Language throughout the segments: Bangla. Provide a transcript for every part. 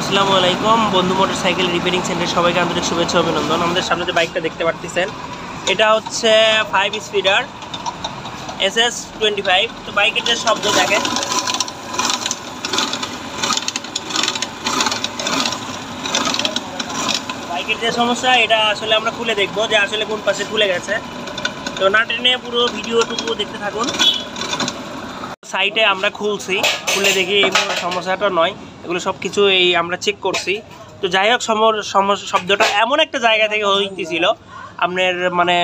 আসসালামু আলাইকুম বন্ধু মোটরসাইকেল রিপেয়ারিং সেন্টার সবাইকে আন্তরিক শুভেচ্ছা অভিনন্দন। আমাদের সামনে যে বাইকটা দেখতে পাচ্ছেন এটা হচ্ছে 5 স্পিডার SS 25। তো বাইকের যে শব্দ দেখেন, বাইকের যে সমস্যা এটা আসলে আমরা খুলে দেখবো যে আসলে কোন পাশে খুলে গেছে। তো না টেনে পুরো ভিডিওটুকু দেখতে থাকুন। সাইটে আমরা খুলছি, খুলে দেখি এই সমস্যাটা নয়, এগুলো সব কিছু এই আমরা চেক করছি। তো যাই হোক, শব্দটা এমন একটা জায়গা থেকে হইতেছিল, আপনার মানে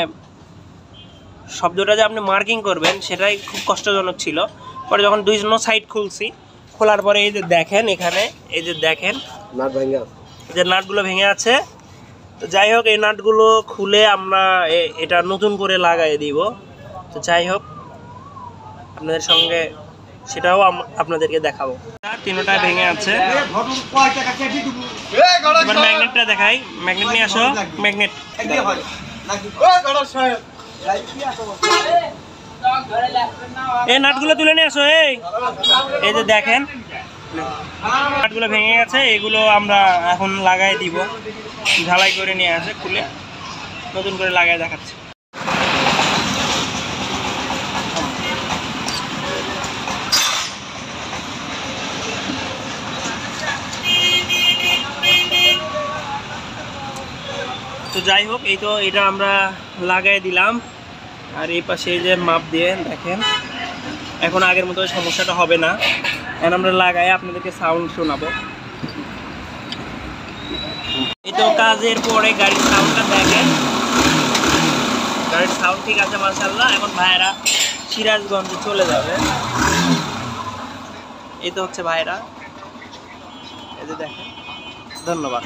শব্দটা যে আপনি মার্কিং করবেন সেটাই খুব কষ্টজনক ছিল। পরে যখন দুই সাইড খুলছি, খোলার পরে এই যে দেখেন, এখানে এই যে দেখেন যে নাটগুলো ভেঙে আছে। তো যাই হোক, এই নাটগুলো খুলে আমরা এটা নতুন করে লাগাই দিব। তো যাই হোক, আপনাদের সঙ্গে সেটাও আপনাদেরকে দেখাবো। তিনটা ভেঙে আছে। এবার ম্যাগনেটটা দেখাই। ম্যাগনেট নিয়ে আসো। ম্যাগনেট এই নাটগুলো তুলে নিয়ে আসো। এই যে দেখেন নাটগুলো ভেঙে গেছে, এগুলো আমরা এখন লাগাই দিব। ঝালাই করে নিয়ে আসে, খুলে নতুন করে লাগাই দেখাচ্ছি। তো যাই হোক, এই তো এটা আমরা লাগাই দিলাম। আর এই পাশে যে মাপ দিয়ে দেখেন, এখন আগের মতো সমস্যাটা হবে না। এখন আমরা লাগাই আপনাদেরকে সাউন্ড শোনাবো। এই তো কাজের পরে গাড়ির সাউন্ডটা দেখেন, গাড়ির সাউন্ড ঠিক আছে মাশাআল্লাহ। এখন ভাইয়েরা সিরাজগঞ্জে চলে যাবে। এই তো হচ্ছে ভাইয়েরা, এই যে দেখেন। ধন্যবাদ।